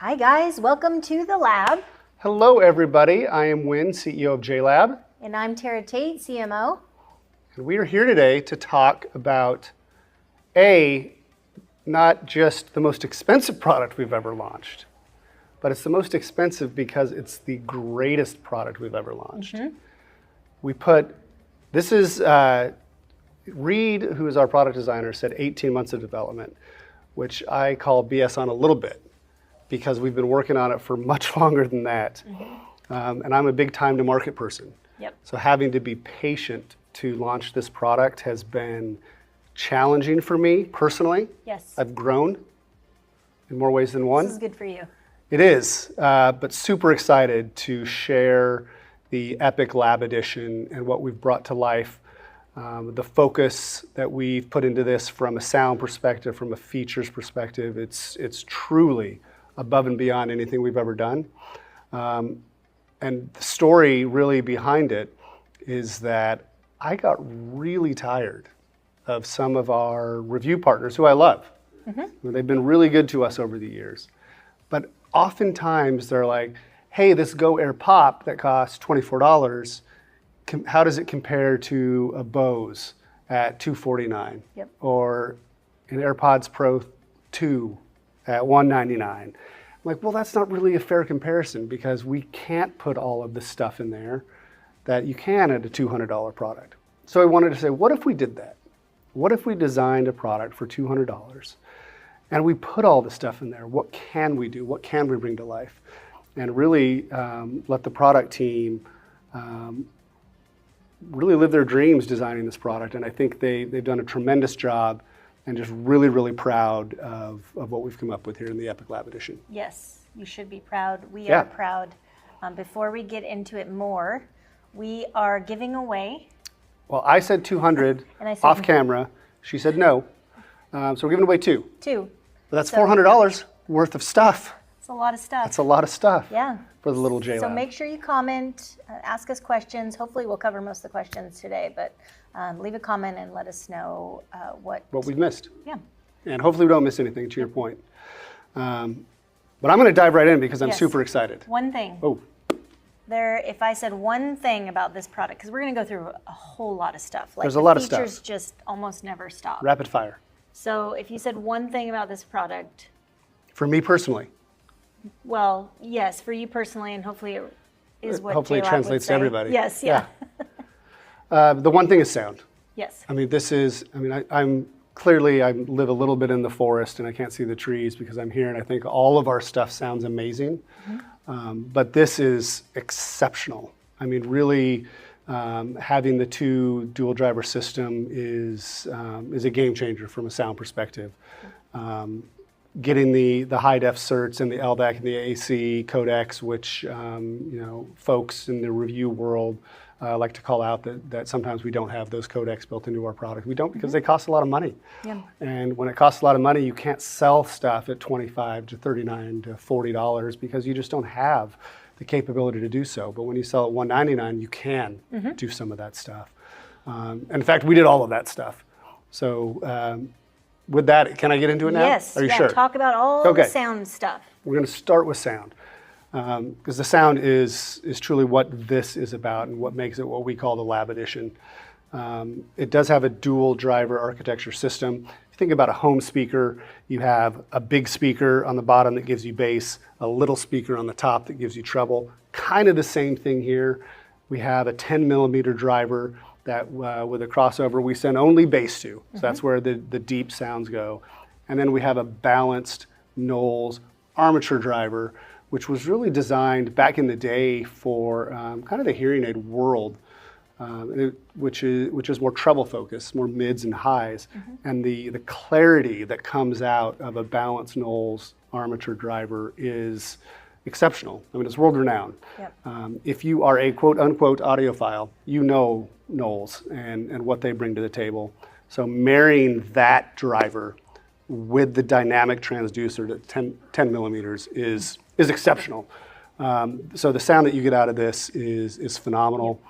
Hi guys, welcome to the lab. Hello everybody, I am Win, CEO of JLab. And I'm Terra Teat, CMO. And we are here today to talk about not just the most expensive product we've ever launched, but it's the most expensive because it's the greatest product we've ever launched. Reed, who is our product designer, said 18 months of development, which I call BS on a little bit because we've been working on it for much longer than that. And I'm a big time to market person. So having to be patient to launch this product has been challenging for me personally. Yes. I've grown in more ways than one. This is good for you. It is, but super excited to share the Epic Lab Edition and what we've brought to life. The focus that we've put into this from a sound perspective, from a features perspective, it's truly above and beyond anything we've ever done. And the story really behind it is that I got really tired of some of our review partners who I love. They've been really good to us over the years. But oftentimes they're like, hey, this Go Air Pop that costs $24, how does it compare to a Bose at $249? Or an AirPods Pro 2 at $199? I'm like, well, that's not really a fair comparison because we can't put all of the stuff in there that you can at a $200 product. So I wanted to say, what if we did that? What if we designed a product for $200 and we put all the stuff in there? What can we do? What can we bring to life? And really let the product team really live their dreams designing this product. And I think they've done a tremendous job and just really, really proud of what we've come up with here in the Epic Lab Edition. Yes, you should be proud. We are proud. Before we get into it more, we are giving away. Well, I said 200 off camera. She said no. So we're giving away two. But that's $400 worth of stuff. It's a lot of stuff. That's a lot of stuff. Yeah. For the little JLab. So make sure you comment, ask us questions. Hopefully we'll cover most of the questions today, but leave a comment and let us know what we've missed. Yeah. And hopefully we don't miss anything, to your point. But I'm going to dive right in because I'm super excited. One thing. If I said one thing about this product, because we're going to go through a whole lot of stuff. Like there's a lot of stuff. Features just almost never stop. Rapid fire. So if you said one thing about this product. For me personally. Well, yes, for you personally, and hopefully it is what hopefully JLab it translates would to everybody. Yes, yeah. The one thing is sound. Yes. I mean, I live a little bit in the forest and I can't see the trees because I'm here and I think all of our stuff sounds amazing. But this is exceptional. I mean, really having the two dual driver system is a game changer from a sound perspective. Getting the high def certs and the LDAC and the AC codecs, which folks in the review world like to call out that sometimes we don't have those codecs built into our product. We don't because they cost a lot of money. And when it costs a lot of money, you can't sell stuff at $25 to $39 to $40 because you just don't have the capability to do so. But when you sell at $199, you can do some of that stuff. And in fact, we did all of that stuff. So with that, can I get into it now? Yes. Are you sure? Talk about all the sound stuff. We're going to start with sound. Because the sound is truly what this is about and what makes it what we call the Lab Edition. It does have a dual driver architecture system. If you think about a home speaker, you have a big speaker on the bottom that gives you bass, a little speaker on the top that gives you treble. Kind of the same thing here. We have a 10 millimeter driver that with a crossover we send only bass to. So that's where the deep sounds go. And then we have a balanced Knowles armature driver, which was really designed back in the day for kind of the hearing aid world, which is more treble focused, more mids and highs. And the clarity that comes out of a balanced Knowles armature driver is exceptional. I mean, it's world renowned. If you are a quote unquote audiophile, you know Knowles and what they bring to the table. So marrying that driver with the dynamic transducer at 10 millimeters is exceptional. So the sound that you get out of this is phenomenal.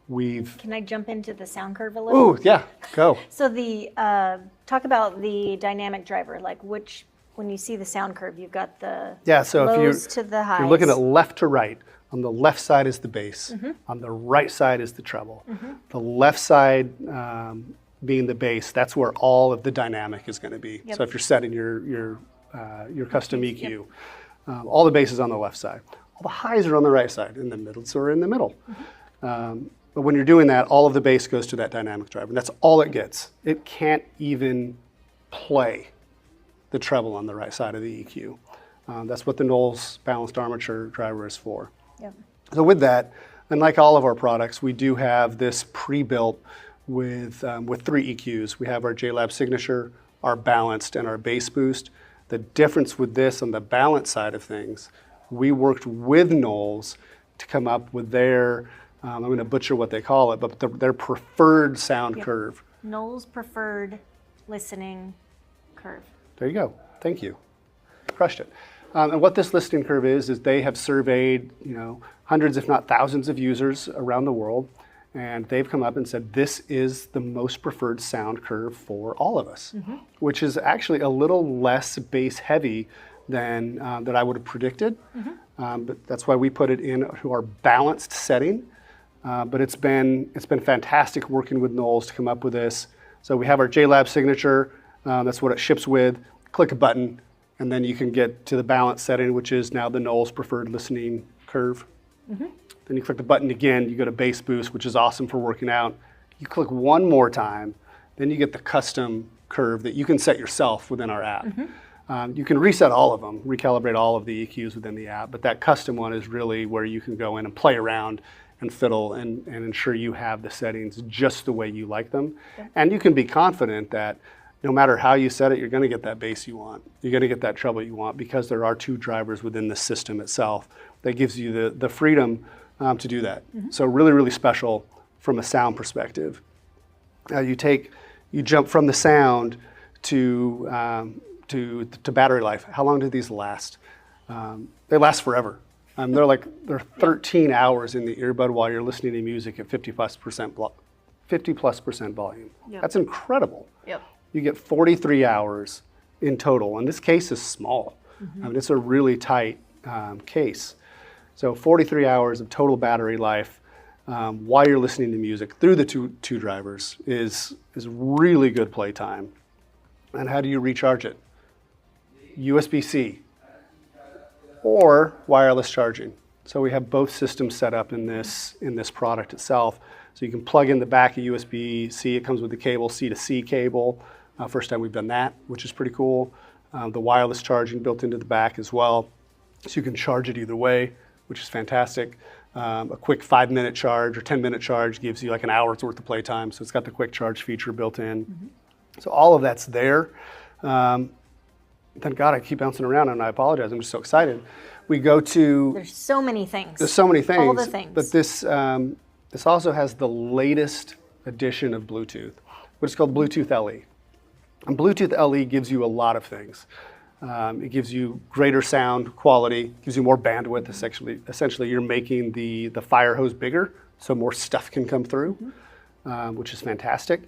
Can I jump into the sound curve a little? Ooh, yeah, go. So talk about the dynamic driver, like which when you see the sound curve, you've got the so lows to the highs. if you're looking at left to right, on the left side is the bass, on the right side is the treble. The left side being the bass, that's where all of the dynamic is going to be. So if you're setting your custom EQ, all the bass is on the left side. All the highs are on the right side, and the middles are in the middle. But when you're doing that, all of the bass goes to that dynamic driver, and that's all it gets. It can't even play the treble on the right side of the EQ. That's what the Knowles balanced armature driver is for. So with that, and like all of our products, we do have this pre-built with 3 EQs. We have our JLab Signature, our balanced, and our bass boost. The difference with this on the balance side of things, we worked with Knowles to come up with their, I'm going to butcher what they call it, but their preferred sound curve. Knowles preferred listening curve. There you go. Thank you. Crushed it. And what this listening curve is they have surveyed, hundreds, if not thousands of users around the world, and they've come up and said, this is the most preferred sound curve for all of us, which is actually a little less bass heavy than that I would have predicted. But that's why we put it into our balanced setting. But it's been fantastic working with Knowles to come up with this. So we have our JLab Signature. That's what it ships with. Click a button, and then you can get to the balance setting, which is now the Knowles preferred listening curve. Then you click the button again, you go to bass boost, which is awesome for working out. You click one more time, then you get the custom curve that you can set yourself within our app. You can reset all of them, recalibrate all of the EQs within the app, but that custom one is really where you can go in and play around and fiddle and ensure you have the settings just the way you like them. And you can be confident that no matter how you set it, you're going to get that bass you want. You're going to get that treble you want because there are 2 drivers within the system itself that gives you the freedom to do that. So really, really special from a sound perspective. You jump from the sound to battery life. How long do these last? They last forever. They're 13 hours in the earbud while you're listening to music at 50+% volume. That's incredible. You get 43 hours in total, and this case is small. I mean, it's a really tight case. So 43 hours of total battery life while you're listening to music through the two drivers is really good playtime. And how do you recharge it? USB-C or wireless charging. So we have both systems set up in this product itself. So you can plug in the back of USB-C. It comes with the cable, C to C cable. First time we've done that, which is pretty cool. The wireless charging built into the back as well. So you can charge it either way, which is fantastic. A quick 5-minute charge or 10-minute charge gives you like an hour's worth of playtime. So it's got the quick charge feature built in. So all of that's there. Thank God I keep bouncing around and I apologize. I'm just so excited. We go to... There's so many things. There's so many things. All the things. But this also has the latest edition of Bluetooth, which is called Bluetooth LE. And Bluetooth LE gives you a lot of things. It gives you greater sound quality, gives you more bandwidth. Essentially you're making the fire hose bigger so more stuff can come through, which is fantastic.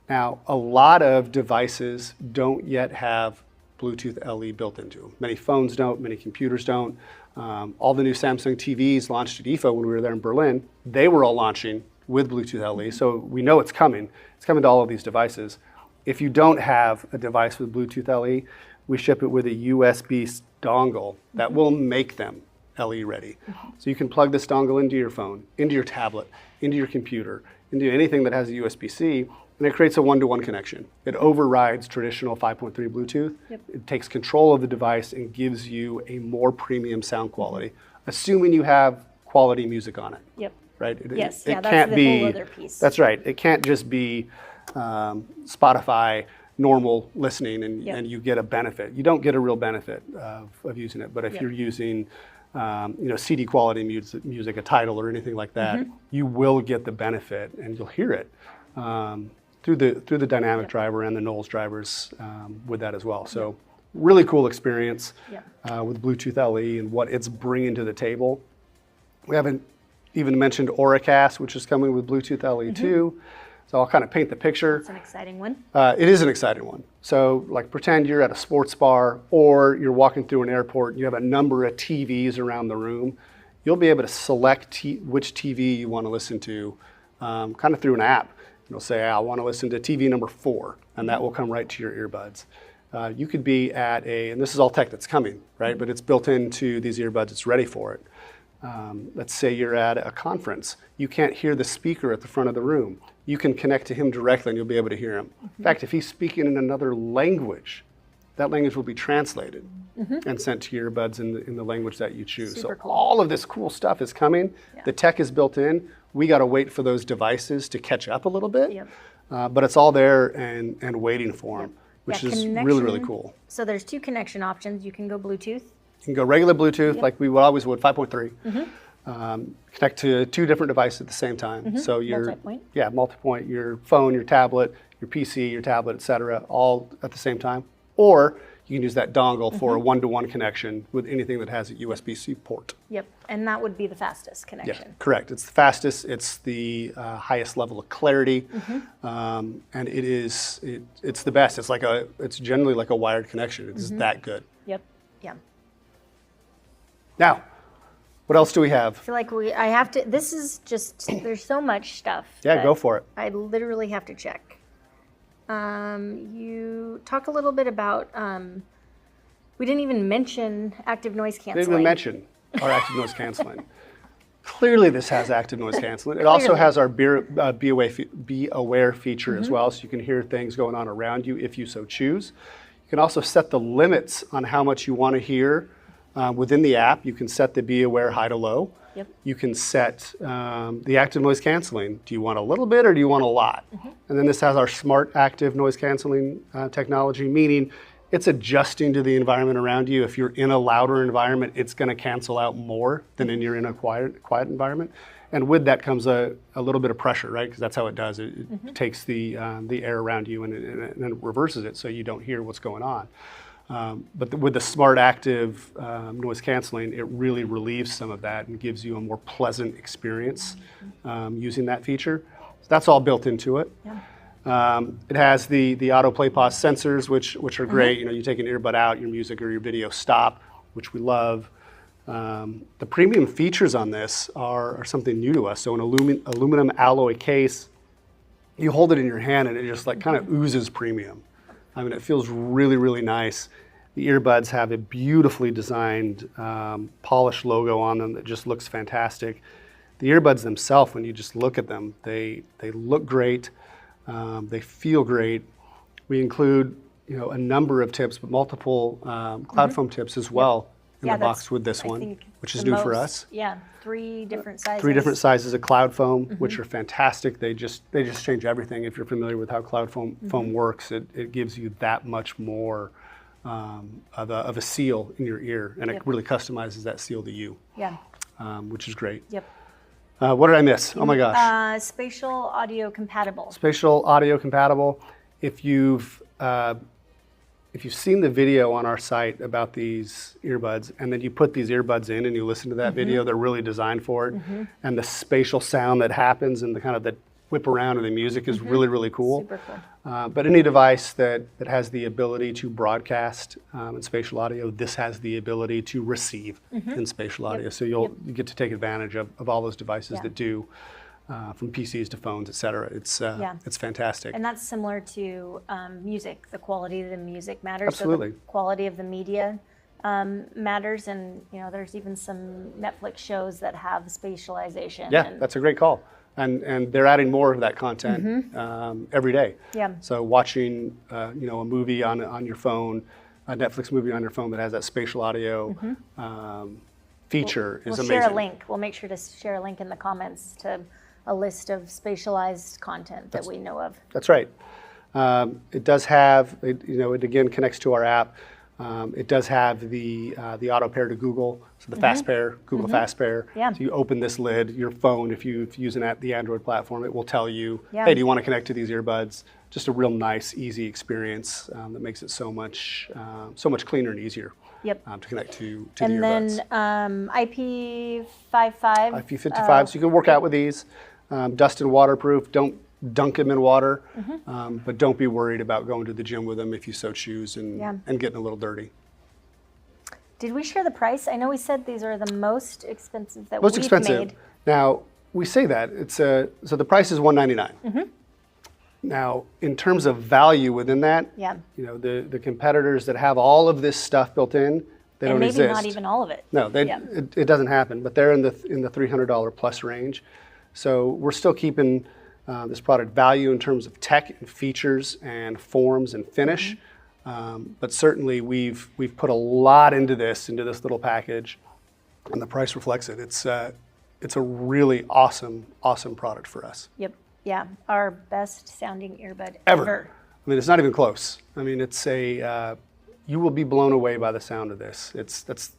Now, a lot of devices don't yet have Bluetooth LE built into them. Many phones don't, many computers don't. All the new Samsung TVs launched at IFA when we were there in Berlin, they were all launching with Bluetooth LE, so we know it's coming. It's coming to all of these devices. If you don't have a device with Bluetooth LE, we ship it with a USB dongle that will make them LE ready. So you can plug this dongle into your phone, into your tablet, into your computer, into anything that has a USB-C, and it creates a one-to-one connection. It overrides traditional 5.3 Bluetooth. It takes control of the device and gives you a more premium sound quality, assuming you have quality music on it. Right? Yes, it that's can't the be, whole other piece. That's right. It can't just be Spotify normal listening and you get a benefit. You don't get a real benefit of using it, but if you're using CD quality music, a Tidal or anything like that, you will get the benefit and you'll hear it through the dynamic driver and the Knowles drivers with that as well. So really cool experience with Bluetooth LE and what it's bringing to the table. We haven't even mentioned Auracast, which is coming with Bluetooth LE too. So I'll kind of paint the picture. It's an exciting one. It is an exciting one. So like pretend you're at a sports bar or you're walking through an airport and you have a number of TVs around the room. You'll be able to select which TV you want to listen to kind of through an app. You'll say, I want to listen to TV number 4, and that will come right to your earbuds. You could be at and this is all tech that's coming, right? But it's built into these earbuds, it's ready for it. Let's say you're at a conference. You can't hear the speaker at the front of the room. You can connect to him directly and you'll be able to hear him. In fact, if he's speaking in another language, that language will be translated and sent to your earbuds in the language that you choose. Super so cool. all of this cool stuff is coming. Yeah. The tech is built in. We got to wait for those devices to catch up a little bit. Yep. But it's all there and waiting for them, which is really, really cool. So there's 2 connection options. You can go Bluetooth. You can go regular Bluetooth like we always would, 5.3. Connect to 2 different devices at the same time. So your Multi-point. Yeah, multi-point, your phone, your tablet, your PC, your tablet, et cetera, all at the same time. Or you can use that dongle for a one-to-one connection with anything that has a USB-C port. Yep, and that would be the fastest Yeah, connection. correct. It's the fastest. It's the highest level of clarity, and it's the best. It's generally like a wired connection. It's that good. Yep, yeah. Now, what else do we have? I feel like I have to, this is just, there's so much stuff. Yeah, that go for it. I literally have to check. You talk a little bit about, we didn't even mention active noise canceling. Didn't even mention our active noise canceling. Clearly this has active noise canceling. It also has our be aware feature as well, so you can hear things going on around you if you so choose. You can also set the limits on how much you want to hear within the app. You can set the be aware high to low. Yep. You can set the active noise canceling. Do you want a little bit or do you want a lot? And then this has our smart active noise canceling technology, meaning it's adjusting to the environment around you. If you're in a louder environment, it's going to cancel out more than in you're in a quiet environment. And with that comes a little bit of pressure, right? Because that's how it does. It takes the air around you and it reverses it so you don't hear what's going on. But with the smart active noise canceling, it really relieves some of that and gives you a more pleasant experience using that feature. So that's all built into it. Yeah. It has the auto play pause sensors, which are great. You know, you take an earbud out, your music or your video stop, which we love. The premium features on this are something new to us. So an aluminum alloy case, you hold it in your hand and it just like kind of oozes premium. I mean, it feels really, really nice. The earbuds have a beautifully designed polished logo on them that just looks fantastic. The earbuds themselves, when you just look at them, they look great. They feel great. We include, a number of tips, but multiple cloud foam tips as well in the box with this one, which is new for us. Yeah, 3 different sizes. 3 different sizes of cloud foam, which are fantastic. They just change everything. If you're familiar with how cloud foam works, it gives you that much more of a seal in your ear, and it really customizes that seal to you. Yeah. Which is great. Yep. What did I miss? Oh my gosh. Spatial audio compatible. Spatial audio compatible. If you've seen the video on our site about these earbuds, and then you put these earbuds in and you listen to that video, they're really designed for it. And the spatial sound that happens and the kind of the whip around of the music is really, really cool. Super cool. But any device that has the ability to broadcast in spatial audio, this has the ability to receive in spatial audio. So you get to take advantage of all those devices that do. From PCs to phones, et cetera. It's fantastic. And that's similar to music. The quality of the music matters. Absolutely. So the quality of the media matters. And there's even some Netflix shows that have spatialization. Yeah, that's a great call. And they're adding more of that content every day. Yeah. So watching a movie on your phone, a Netflix movie on your phone that has that spatial audio feature is amazing. We'll share a link. We'll make sure to share a link in the comments to a list of spatialized content that we know of. That's right. It does have, it again connects to our app. It does have the auto pair to Google, so the fast pair, Google Fast Pair. Yeah. So you open this lid, your phone, if you use the Android platform, it will tell you, hey, do you want to connect to these earbuds? Just a real nice, easy experience that makes it so much cleaner and easier. To connect to the earbuds. And then IP55. IP55, so you can work out with these. Dust and waterproof. Don't dunk them in water, but don't be worried about going to the gym with them if you so choose and getting a little dirty. Did we share the price? I know we said these are the most expensive that Most we've expensive. made. Now, we say that. So the price is $199. Now, in terms of value within that, you know, the competitors that have all of this stuff built in, they don't exist. And maybe not even all of it. No, it doesn't happen, but they're in the $300 plus range. So we're still keeping this product value in terms of tech and features and forms and finish. But certainly we've put a lot into this little package, and the price reflects it. It's a really awesome product for us. Yep. Yeah, our best sounding earbud ever. I mean, it's not even close. I mean, it's you will be blown away by the sound of this. That's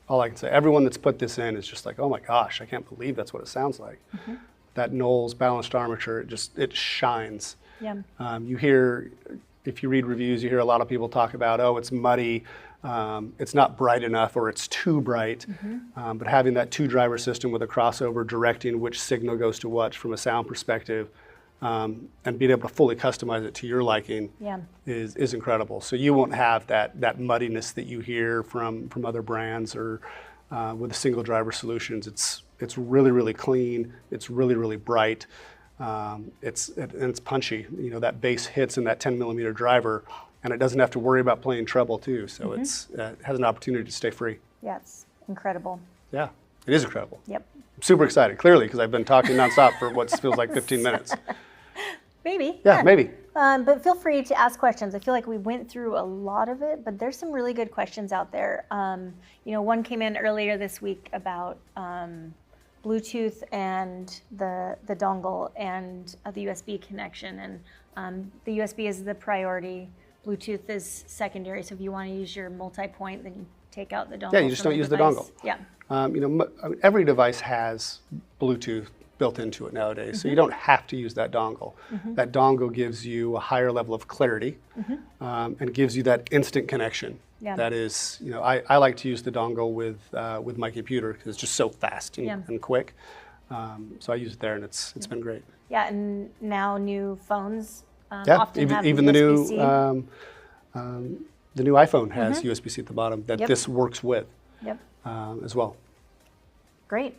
all I can say. Everyone that's put this in is just like, oh my gosh, I can't believe that's what it sounds like. That Knowles balanced armature, it shines. Yeah. You hear, if you read reviews, you hear a lot of people talk about, oh, it's muddy, it's not bright enough, or it's too bright. But having that 2-driver system with a crossover directing which signal goes to what from a sound perspective, and being able to fully customize it to your liking is incredible. So you won't have that muddiness that you hear from other brands or with the single driver solutions. It's really, really clean. It's really, really bright. It's punchy. You know, that bass hits in that 10mm driver, and it doesn't have to worry about playing treble too. So it has an opportunity to stay free. Yeah, it's incredible. Yeah, it is incredible. Yep. I'm super excited, clearly, because I've been talking nonstop for what feels like 15 minutes. Maybe. Yeah, maybe. But feel free to ask questions. I feel like we went through a lot of it, but there's some really good questions out there. You know, one came in earlier this week about Bluetooth and the dongle and the USB connection. And the USB is the priority. Bluetooth is secondary. So if you want to use your multi-point, then you take out the dongle. Yeah, you just don't use the dongle. Yeah. You know, every device has Bluetooth built into it nowadays, so you don't have to use that dongle. That dongle gives you a higher level of clarity and gives you that instant connection. That is, you know, I like to use the dongle with my computer because it's just so fast and quick. So I use it there, and it's been great. Yeah, and now new phones often have even USB-C. the new iPhone has USB-C at the bottom that this works with as well. Great.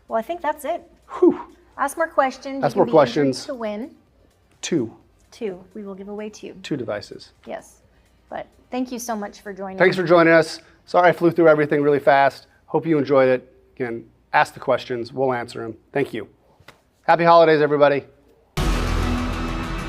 Well, I think that's it. Whew. Ask more questions. Ask more questions. To win. Two. We will give away 2. 2 devices. Yes. But thank you so much for joining. Thanks for joining us. Sorry I flew through everything really fast. Hope you enjoyed it. Again, ask the questions. We'll answer them. Thank you. Happy holidays, everybody.